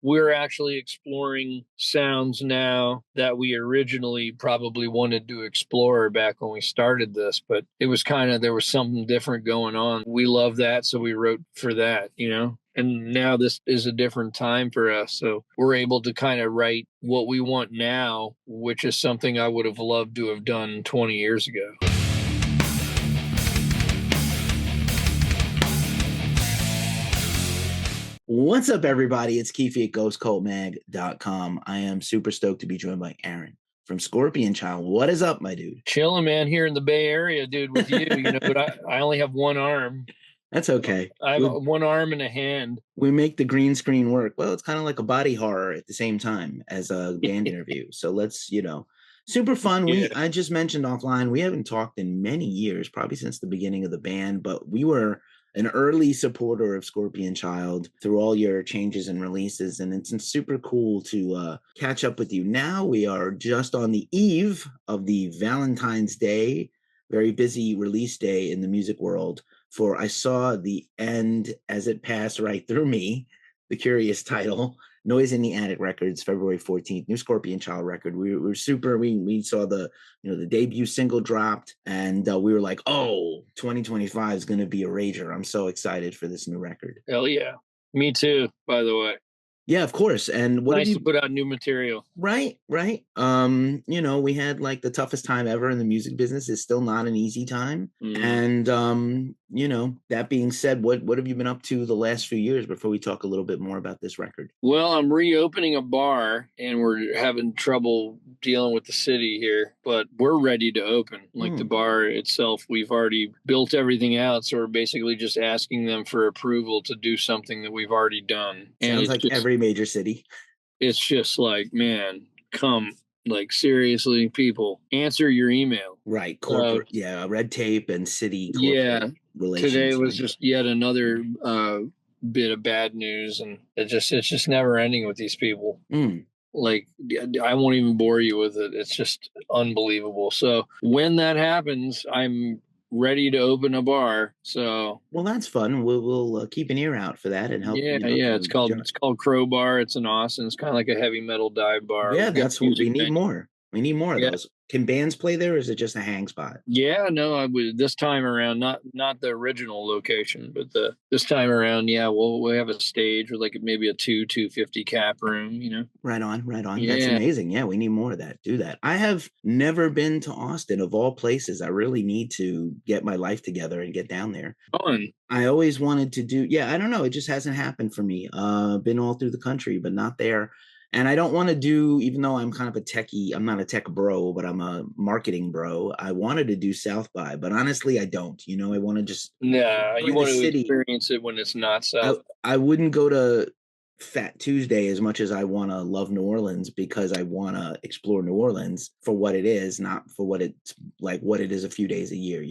we're actually exploring sounds now that we originally probably wanted to explore back when we started this, but it was kind of, there was something different going on. We love that, so we wrote for that, you know? And now this is a different time for us, so we're able to kind of write what we want now, which is something I would have loved to have done 20 years ago. What's up, everybody? It's Keefy at GhostCultMag.com. I am super stoked to be joined by Aryn from Scorpion Child. What is up, my dude? Chilling, man, here in the Bay Area, dude, with you. You know, but I only have one arm. That's okay. I have one arm and a hand. We make the green screen work. Well, it's kind of like a body horror at the same time as a band interview. So let's, super fun. Yeah. I just mentioned offline, we haven't talked in many years, probably since the beginning of the band, but we were an early supporter of Scorpion Child through all your changes and releases, and it's super cool to catch up with you. Now we are just on the eve of the Valentine's Day, very busy release day in the music world for I Saw the End as It Passed Right Through Me, the curious title. Noise in the Attic Records, February 14th, new Scorpion Child record. We were super, we saw the debut single dropped, and we were like, oh, 2025 is going to be a rager. I'm so excited for this new record. Hell yeah. Me too, by the way. Yeah, of course. And what nice to put out new material. Right. We had like the toughest time ever in the music business. It's still not an easy time. And that being said, what have you been up to the last few years before we talk a little bit more about this record? Well, I'm reopening a bar and we're having trouble dealing with the city here, but we're ready to open. Like the bar itself, we've already built everything out, so we're basically just asking them for approval to do something that we've already done. Sounds like every major city. It's just like, man, come, like, seriously, people, answer your email. Right. Corporate, red tape and city relations. Today was just yet another bit of bad news, and it's just never ending with these people. Like, I won't even bore you with it. It's just unbelievable. So when that happens, I'm ready to open a bar. So that's fun. We'll keep an ear out for that and help. It's called Crowbar. It's in Austin. It's kind of like a heavy metal dive bar. Yeah, that's what we need more. We need more of those. Can bands play there, or is it just a hang spot? Yeah, no, I would this time around, not the original location, but this time around, we'll have a stage with like maybe a 250 cap room, Right on. Yeah. That's amazing. Yeah, we need more of that. Do that. I have never been to Austin, of all places. I really need to get my life together and get down there. Fun. I always wanted to do. Yeah, I don't know. It just hasn't happened for me. Been all through the country, but not there. And I don't want to do, even though I'm kind of a techie, I'm not a tech bro, but I'm a marketing bro. I wanted to do South by, but honestly, I don't. I want to just. Nah, you want to experience it when it's not South. I wouldn't go to Fat Tuesday as much as I want to love New Orleans, because I want to explore New Orleans for what it is, not for what it's like, what it is a few days a year,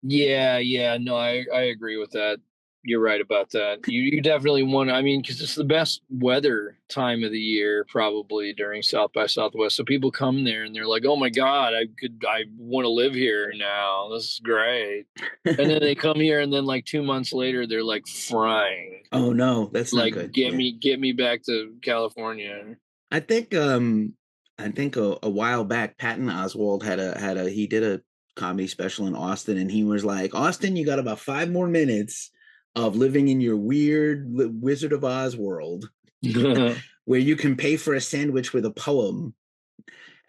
Yeah. No, I agree with that. You're right about that. You definitely want to, because it's the best weather time of the year, probably during South by Southwest. So people come there and they're like, oh my God, I want to live here now. This is great. And then they come here and then like 2 months later, they're like frying. Oh no, that's like, not good. Get me back to California. I think a while back, Patton Oswalt he did a comedy special in Austin, and he was like, Austin, you got about 5 more minutes of living in your weird Wizard of Oz world where you can pay for a sandwich with a poem.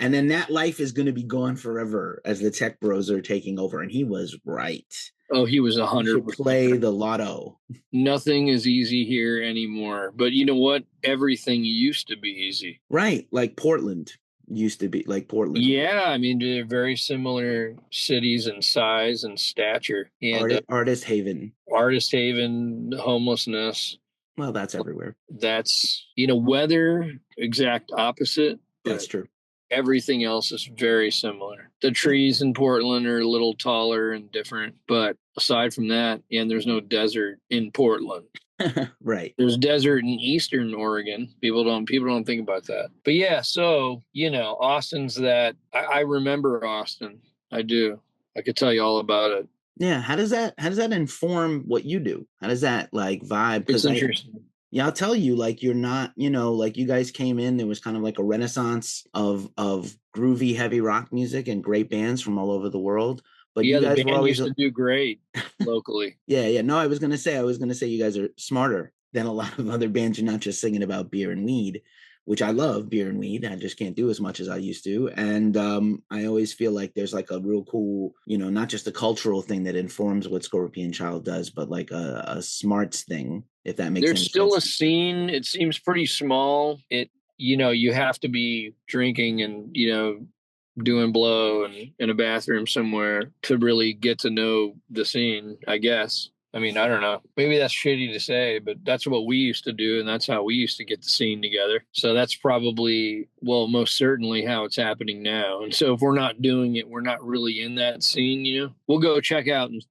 And then that life is going to be gone forever as the tech bros are taking over. And he was right. Oh, he was 100%. Play the lotto. Nothing is easy here anymore. But you know what? Everything used to be easy. Right. Like Portland used to be, like Portland. Yeah. They're very similar cities in size and stature. And Artist haven, homelessness. Well, that's everywhere. That's, weather, exact opposite. That's true. Everything else is very similar. The trees in Portland are a little taller and different, but aside from that, there's no desert in Portland. Right. There's desert in Eastern Oregon. People don't think about that. But yeah, so, Austin's that. I remember Austin. I do. I could tell you all about it. Yeah. How does that inform what you do? How does that like vibe? It's interesting. Yeah, I'll tell you, like you're not, like you guys came in, there was kind of like a renaissance of groovy heavy rock music and great bands from all over the world. But you Yeah, the guys were band always used to do great locally. yeah, yeah. No, I was gonna say you guys are smarter than a lot of other bands. You're not just singing about beer and weed, which I love beer and weed. I just can't do as much as I used to. And I always feel like there's like a real cool, not just a cultural thing that informs what Scorpion Child does, but like a smarts thing, if that makes There's any still sense. a scene. It seems pretty small. You have to be drinking and, doing blow and in a bathroom somewhere to really get to know the scene, I guess. I mean, I don't know. Maybe that's shitty to say, but that's what we used to do, and that's how we used to get the scene together. So that's probably, well, most certainly how it's happening now. And so if we're not doing it, we're not really in that scene. We'll go check out and,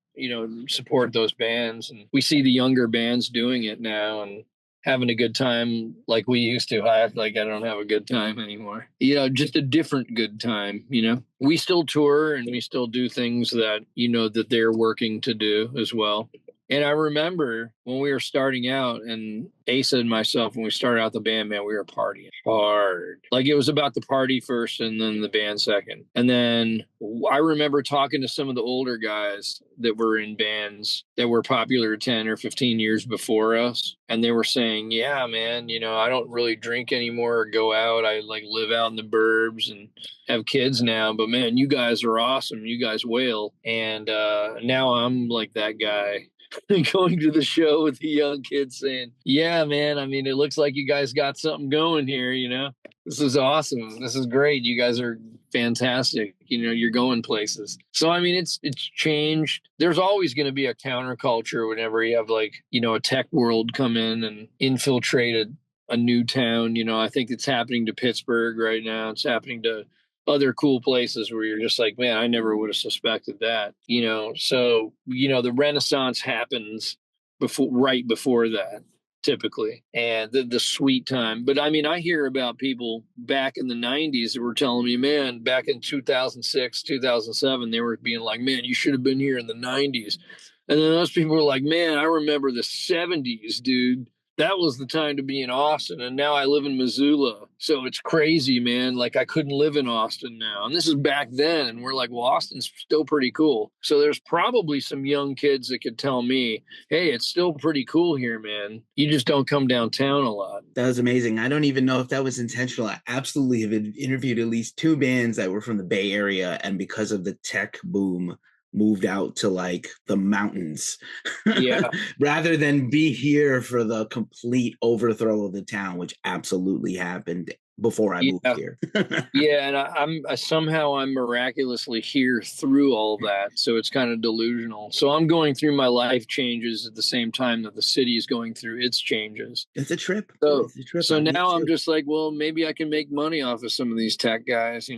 support those bands. And we see the younger bands doing it now and having a good time like we used to. I act like I don't have a good time anymore. Just a different good time. We still tour and we still do things that, that they're working to do as well. And I remember when we were starting out, and Asa and myself, when we started out the band, man, we were partying hard. Like it was about the party first and then the band second. And then I remember talking to some of the older guys that were in bands that were popular 10 or 15 years before us. And they were saying, yeah, man, I don't really drink anymore or go out. I like live out in the burbs and have kids now. But man, you guys are awesome. You guys wail. And now I'm like that guy going to the show with the young kids saying, yeah, man, I mean, it looks like you guys got something going here. This is awesome. This is great. You guys are fantastic. You're going places. So, I mean, it's changed. There's always going to be a counterculture whenever you have like, a tech world come in and infiltrate a new town. I think it's happening to Pittsburgh right now. It's happening to other cool places where you're just like, man, I never would have suspected that. So, the Renaissance happens right before that, typically, and the sweet time. But I mean, I hear about people back in the 90s that were telling me, man, back in 2006, 2007, they were being like, man, you should have been here in the 90s. And then those people were like, man, I remember the 70s, dude. That was the time to be in Austin. And now I live in Missoula. So it's crazy, man. Like I couldn't live in Austin now. And this is back then. And we're like, well, Austin's still pretty cool. So there's probably some young kids that could tell me, hey, it's still pretty cool here, man. You just don't come downtown a lot. That was amazing. I don't even know if that was intentional. I absolutely have interviewed at least two bands that were from the Bay Area, and because of the tech boom, moved out to like the mountains. Yeah. Rather than be here for the complete overthrow of the town, which absolutely happened before I moved here. Yeah, and I'm miraculously here through all that, so it's kind of delusional. So I'm going through my life changes at the same time that the city is going through its changes. It's a trip. So, It's a trip. so now I'm just like, well, maybe I can make money off of some of these tech guys.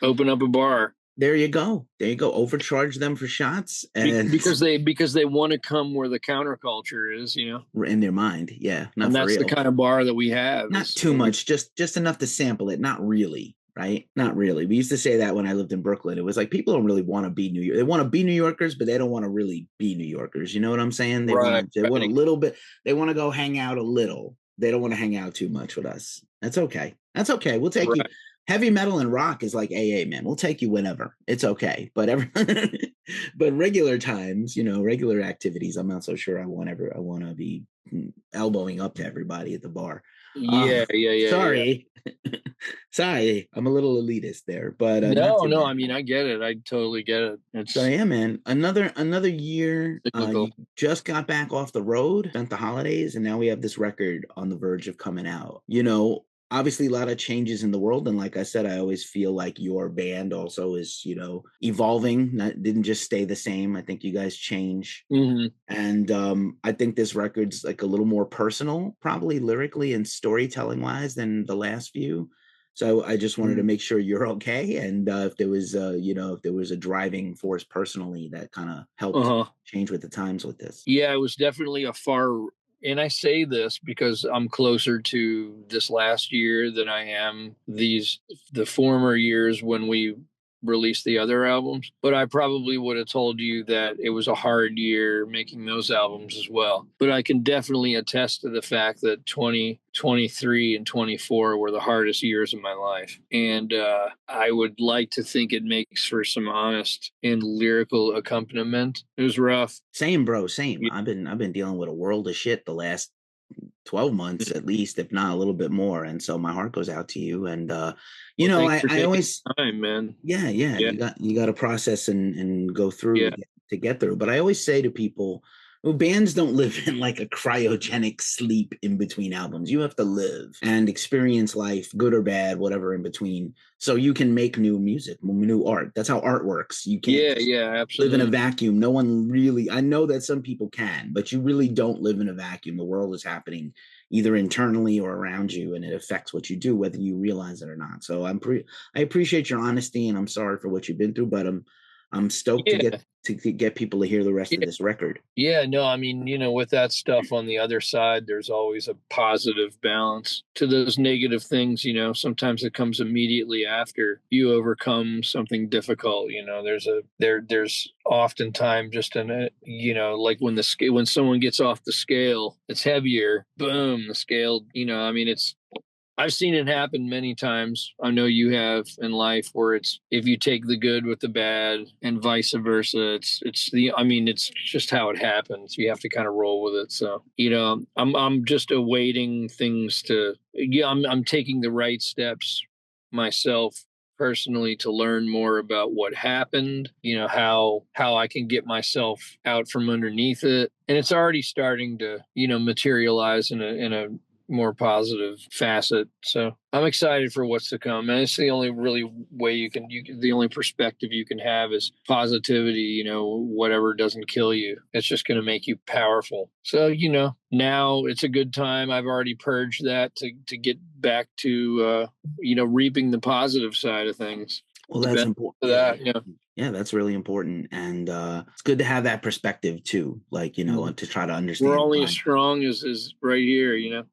Open up a bar. There you go. There you go. Overcharge them for shots, and because they want to come where the counterculture is, in their mind, yeah, not and for that's real. the kind of bar that we have. Not too much, just enough to sample it. Not really, right? Not really. We used to say that when I lived in Brooklyn. It was like people don't really want to be New York. They want to be New Yorkers, but they don't want to really be New Yorkers. You know what I'm saying? They want a little bit. They want to go hang out a little. They don't want to hang out too much with us. That's okay. That's okay. We'll take you. Heavy metal and rock is like AA, man. We'll take you whenever. It's okay. But but regular times, regular activities, I'm not so sure I want to be elbowing up to everybody at the bar. Yeah. Sorry. Sorry. I'm a little elitist there, but no, I mean, I get it. I totally get it. So yeah, man. Another year. You just got back off the road, spent the holidays, and now we have this record on the verge of coming out. Obviously a lot of changes in the world, and like I said, I always feel like your band also is evolving, didn't just stay the same. I think you guys change. And I think this record's like a little more personal, probably lyrically and storytelling wise, than the last few. So I just wanted to make sure you're okay, and if there was a driving force personally that kind of helped change with the times with this. Yeah, it was definitely and I say this because I'm closer to this last year than I am the former years when we release the other albums. But I probably would have told you that it was a hard year making those albums as well. But I can definitely attest to the fact that 2023 and 24 were the hardest years of my life. And I would like to think it makes for some honest and lyrical accompaniment. It was rough. Same, bro. Same. I've been dealing with a world of shit the last 12 months at least, if not a little bit more. And so my heart goes out to you. And I always time, man. Yeah. You got to process and go through to get through. But I always say to people, well, bands don't live in like a cryogenic sleep in between albums. You have to live and experience life, good or bad, whatever in between, so you can make new music, new art. That's how art works. You can't absolutely live in a vacuum. No one really, I know that some people can, but you really don't live in a vacuum. The world is happening either internally or around you, and it affects what you do, whether you realize it or not. So I appreciate your honesty, and I'm sorry for what you've been through, but I'm stoked to get people to hear the rest of this record. Yeah, no, I mean, with that stuff on the other side, there's always a positive balance to those negative things. Sometimes it comes immediately after you overcome something difficult. There's oftentimes just like when someone gets off the scale, it's heavier. Boom, the scale. I've seen it happen many times. I know you have in life, where it's, if you take the good with the bad and vice versa, it's just how it happens. You have to kind of roll with it. So, I'm just awaiting things I'm taking the right steps myself personally to learn more about what happened, how I can get myself out from underneath it. And it's already starting to, materialize in a more positive facet. So I'm excited for what's to come. And it's the only really way the only perspective you can have is positivity. Whatever doesn't kill you, it's just going to make you powerful. So, now it's a good time. I've already purged that to get back to, reaping the positive side of things. Well, that's important. Yeah, that's really important. And it's good to have that perspective too. Like, to try to understand. We're only as strong as right here,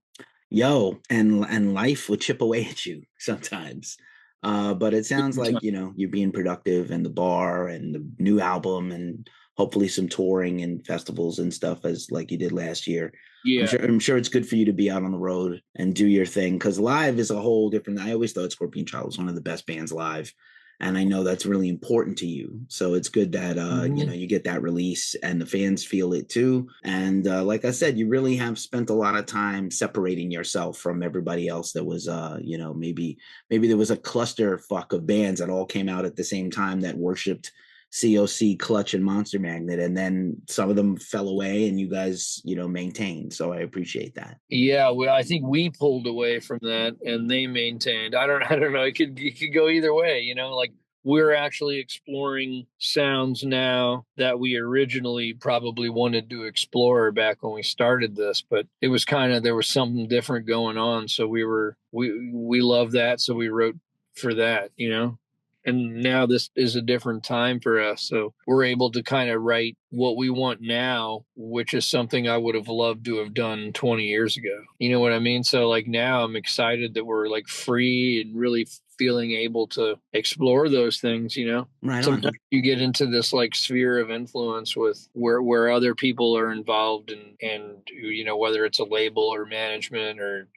Yo, and life will chip away at you sometimes. But it sounds like, you're being productive, and the bar and the new album, and hopefully some touring and festivals and stuff as like you did last year. Yeah. I'm sure it's good for you to be out on the road and do your thing, because live is a whole different. I always thought Scorpion Child was one of the best bands live. And I know that's really important to you. So it's good that, you get that release and the fans feel it too. And like I said, you really have spent a lot of time separating yourself from everybody else that was, maybe there was a clusterfuck of bands that all came out at the same time that worshipped COC, Clutch, and Monster Magnet. And then some of them fell away and you guys, maintained. So I appreciate that. Yeah, well, I think we pulled away from that and they maintained. I don't know. It could go either way, like we're actually exploring sounds now that we originally probably wanted to explore back when we started this, but it was there was something different going on. So we love that. So we wrote for that, And now this is a different time for us. So we're able to kind of write what we want now, which is something I would have loved to have done 20 years ago. You know what I mean? So like now I'm excited that we're like free and really feeling able to explore those things, Right. Sometimes you get into this like sphere of influence with where other people are involved and whether it's a label or management or,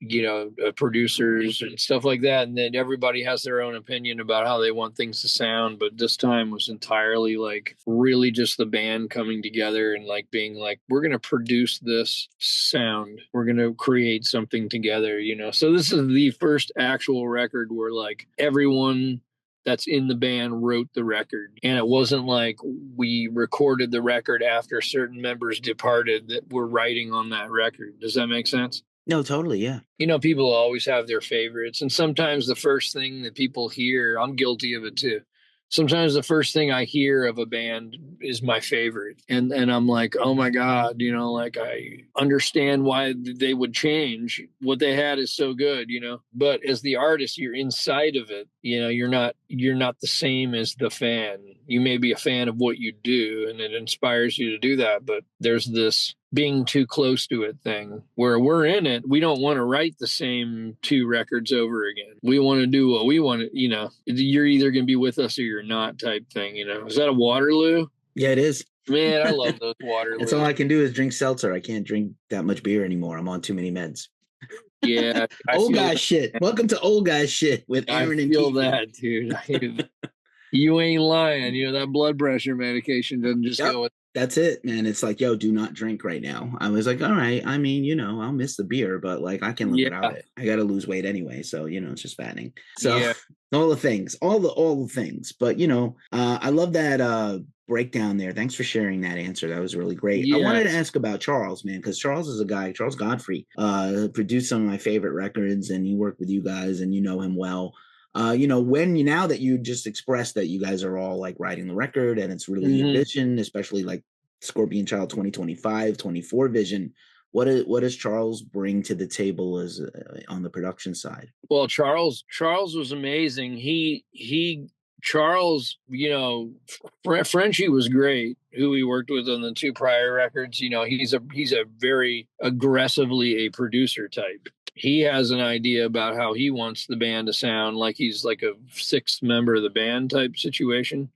producers and stuff like that. And then everybody has their own opinion about how they want things to sound. But this time was entirely like really just the band coming together and like being like, we're going to produce this sound. We're going to create something together, So this is the first actual record where like everyone that's in the band wrote the record. And it wasn't like we recorded the record after certain members departed that we're writing on that record. Does that make sense? No, totally. Yeah. People always have their favorites. And sometimes the first thing that people hear, I'm guilty of it too. Sometimes the first thing I hear of a band is my favorite. And I'm like, oh my God, like I understand why they would change. What they had is so good, but as the artist, you're inside of it. You're not the same as the fan. You may be a fan of what you do and it inspires you to do that, but there's this being too close to it thing where we're in it. We don't want to write the same 2 records over again. We want to do what we want to, you're either going to be with us or you're not type thing. Is that a Waterloo? Yeah, it is. Man, I love those Waterloos. That's all I can do is drink seltzer. I can't drink that much beer anymore. I'm on too many meds. Yeah. Old guy shit. Welcome to old guy shit with Aryn and Keefy. I feel that, dude. You ain't lying. That blood pressure medication doesn't just go with. That's it, man. It's like, yo, do not drink right now. I was like, all right. I mean, I'll miss the beer, but like I can live without it. I got to lose weight anyway. So, it's just fattening. So all the things, all the things. But, I love that breakdown there. Thanks for sharing that answer. That was really great. I wanted to ask about Charles, man, because Charles is a guy, Charles Godfrey, produced some of my favorite records, and he worked with you guys, and you know him well. Now that you just expressed that you guys are all like writing the record and it's really a vision, especially like Scorpion Child 2025, 24 vision, what does Charles bring to the table as on the production side? Well, Charles was amazing. Charles, Frenchie was great, who we worked with on the 2 prior records. He's a very aggressively a producer type. He has an idea about how he wants the band to sound, like he's like a 6th member of the band type situation,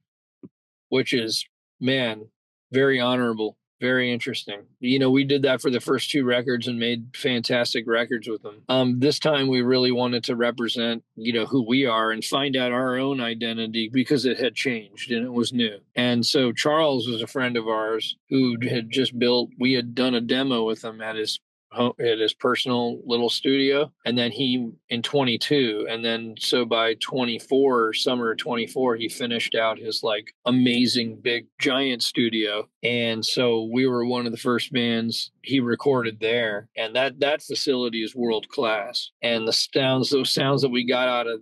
which is, man, very honorable, very interesting. We did that for the first 2 records and made fantastic records with them. This time we really wanted to represent, who we are and find out our own identity because it had changed and it was new. And so Charles was a friend of ours who had just we had done a demo with him at his personal little studio, and then he in 22, and then so by 24, summer 24, he finished out his like amazing big giant studio. And so we were one of the first bands he recorded there, and that facility is world class, and those sounds that we got out of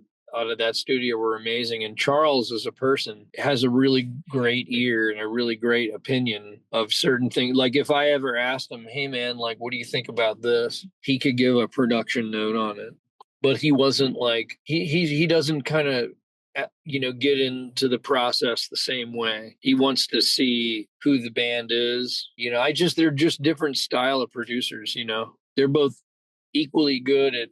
that studio were amazing. And Charles, as a person, has a really great ear and a really great opinion of certain things. Like if I ever asked him, hey man, like, what do you think about this? He could give a production note on it, but he wasn't like, he doesn't kind of, get into the process the same way. He wants to see who the band is. They're just different style of producers, they're both equally good at,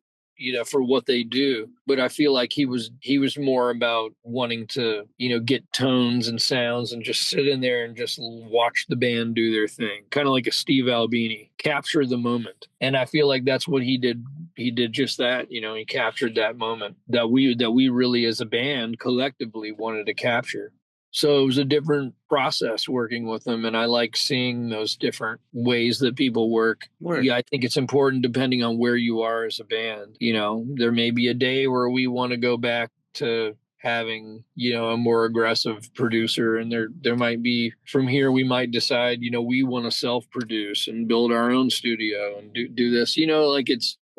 for what they do. But I feel like he was more about wanting to, get tones and sounds and just sit in there and just watch the band do their thing. Kind of like a Steve Albini, capture the moment. And I feel like that's what he did. He did just that, he captured that moment that we really as a band collectively wanted to capture. So it was a different process working with them, and I like seeing those different ways that people work. Yeah, I think it's important depending on where you are as a band. There may be a day where we want to go back to having, a more aggressive producer, and there might be, from here we might decide, we want to self-produce and build our own studio and do this, like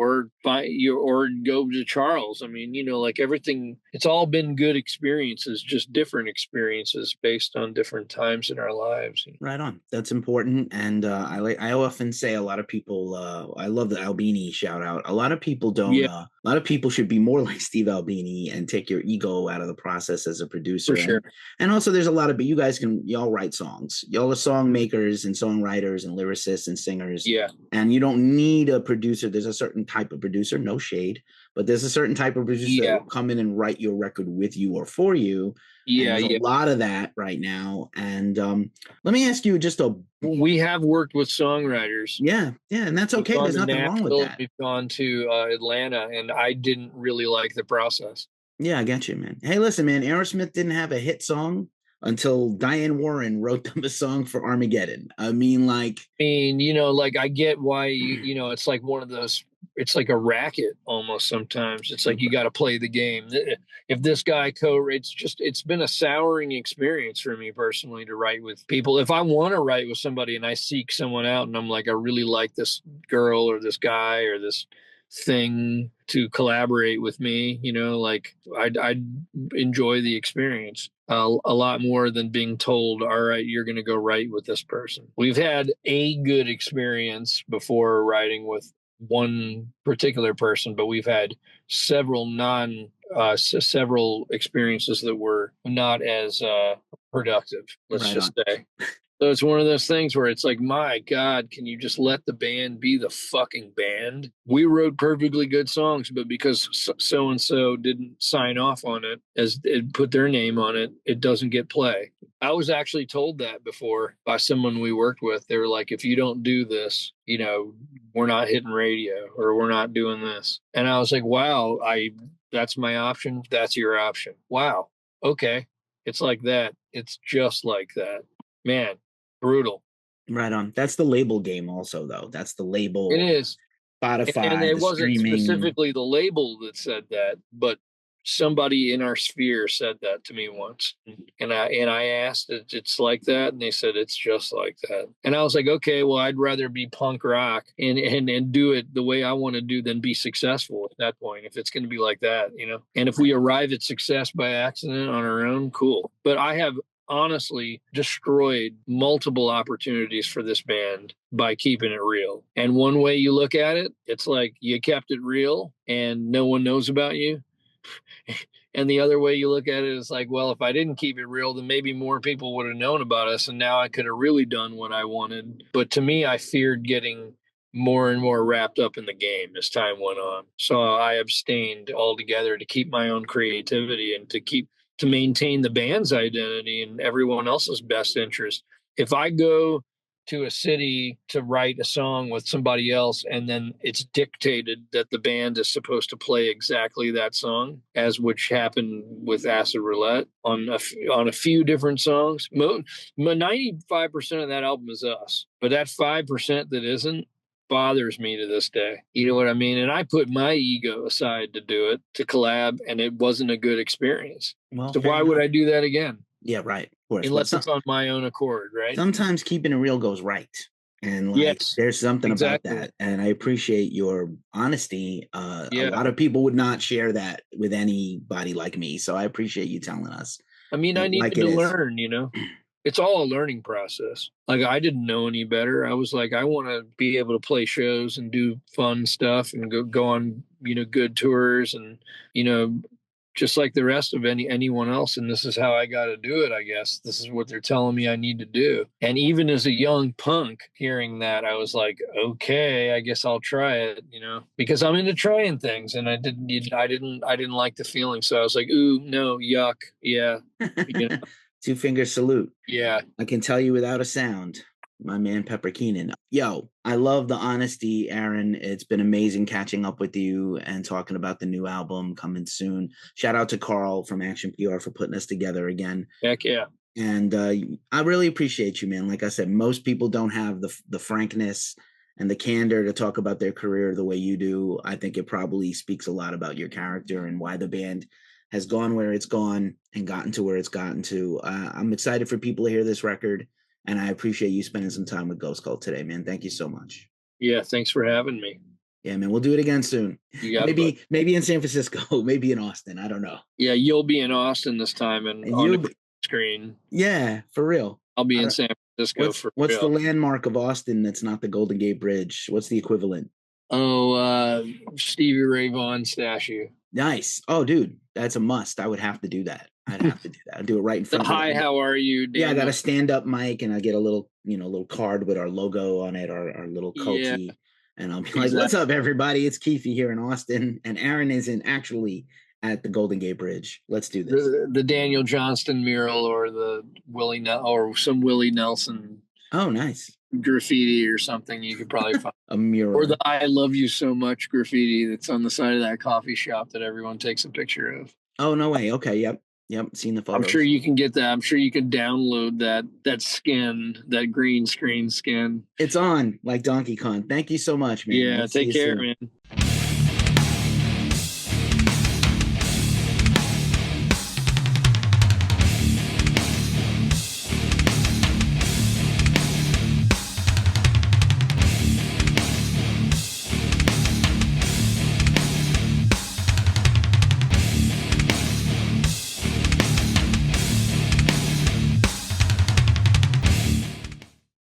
or go to Charles. I mean, like everything, it's all been good experiences, just different experiences based on different times in our lives. Right on. That's important. And I often say a lot of people, I love the Albini shout out. A lot of people don't, a lot of people should be more like Steve Albini and take your ego out of the process as a producer. For sure. And also there's a lot of, y'all write songs. Y'all are song makers and songwriters and lyricists and singers. Yeah. And you don't need a producer. There's a certain type of producer, no shade, but there's a certain type of producer that will come in and write your record with you or for you. Yeah, there's a lot of that right now. And let me ask you we have worked with songwriters. Yeah, and that's okay. There's nothing wrong with that. We've gone to Atlanta, and I didn't really like the process. Yeah, I get you, man. Hey, listen, man, Aerosmith didn't have a hit song until Diane Warren wrote them a song for Armageddon. I mean, I get why, it's like one of those, it's like a racket almost sometimes. It's like you got to play the game. If this guy it's been a souring experience for me personally to write with people. If I want to write with somebody and I seek someone out and I'm like, I really like this girl or this guy or this thing to collaborate with me, I'd enjoy the experience a lot more than being told, all right, you're going to go write with this person. We've had a good experience before writing with one particular person, but we've had several experiences that were not as productive, let's say. So it's one of those things where it's like, my God, can you just let the band be the fucking band? We wrote perfectly good songs, but because so and so didn't sign off on it, as it put their name on it, it doesn't get play. I was actually told that before by someone we worked with. They were like, if you don't do this, we're not hitting radio, or we're not doing this. And I was like, wow, that's my option. That's your option. Wow. Okay. It's like that. It's just like that. Man, brutal. Right on. That's the label game also, though. That's the label. It is. Spotify, And it the wasn't streaming. specifically the label that said that, but somebody in our sphere said that to me once. And I asked, it's like that? And they said, it's just like that. And I was like, okay, well, I'd rather be punk rock and do it the way I want to do than be successful at that point, if it's going to be like that, And if we arrive at success by accident on our own, cool. But I have honestly destroyed multiple opportunities for this band by keeping it real. And one way you look at it, it's like you kept it real and no one knows about you. And the other way you look at it is like, well, if I didn't keep it real, then maybe more people would have known about us, and now I could have really done what I wanted. But to me, I feared getting more and more wrapped up in the game as time went on. So I abstained altogether to keep my own creativity and to maintain the band's identity and everyone else's best interest. If I go to a city to write a song with somebody else, and then it's dictated that the band is supposed to play exactly that song, as which happened with Acid Roulette on a few different songs. 95% of that album is us, but that 5% that isn't bothers me to this day. You know what I mean? And I put my ego aside to do it, to collab, and it wasn't a good experience. Well, so why would I do that again? Yeah, right. Of course. Unless it's on my own accord, right? Sometimes keeping it real goes right. And yes, there's something about that. And I appreciate your honesty. A lot of people would not share that with anybody like me. So I appreciate you telling us. I mean, I needed to learn, It's all a learning process. Like, I didn't know any better. I was like, I want to be able to play shows and do fun stuff and go on, good tours and, just like the rest of anyone else. And this is how I got to do it, I guess. This is what they're telling me I need to do. And even as a young punk, hearing that, I was like, okay, I guess I'll try it, because I'm into trying things, and I didn't like the feeling. So I was like, ooh, no, yuck. Yeah. Two finger salute. Yeah. I can tell you without a sound. My man Pepper Keenan. Yo, I love the honesty, Aryn. It's been amazing catching up with you and talking about the new album coming soon. Shout out to Carl from Action PR for putting us together again. Heck yeah. And I really appreciate you, man. Like I said, most people don't have the frankness and the candor to talk about their career the way you do. I think it probably speaks a lot about your character and why the band has gone where it's gone and gotten to where it's gotten to. I'm excited for people to hear this record. And I appreciate you spending some time with Ghost Cult today, man. Thank you so much. Yeah, thanks for having me. Yeah, man. We'll do it again soon. You got maybe in San Francisco, maybe in Austin. I don't know. Yeah, you'll be in Austin this time and on the screen. Yeah, for real. I'll be in San Francisco what's the landmark of Austin that's not the Golden Gate Bridge? What's the equivalent? Oh, Stevie Ray Vaughan statue. Nice. Oh, dude, that's a must. I would have to do that. I'd have to do that. I'd do it right in front of Hi, how are you, Daniel? Yeah, I got a stand-up mic, and I get a little, little card with our logo on it, our little culty. Yeah. And I'll be like, what's up, everybody? It's Keefy here in Austin, and Aryn isn't actually at the Golden Gate Bridge. Let's do this. The Daniel Johnston mural, or the or some Willie Nelson. Oh, nice. Graffiti or something you could probably find. A mural. Or the I love you so much graffiti that's on the side of that coffee shop that everyone takes a picture of. Oh, no way. Okay, yep, seen the photos. I'm sure you can get that. I'm sure you can download that skin, that green screen skin. It's on, like Donkey Kong. Thank you so much, man. Yeah, take care, man.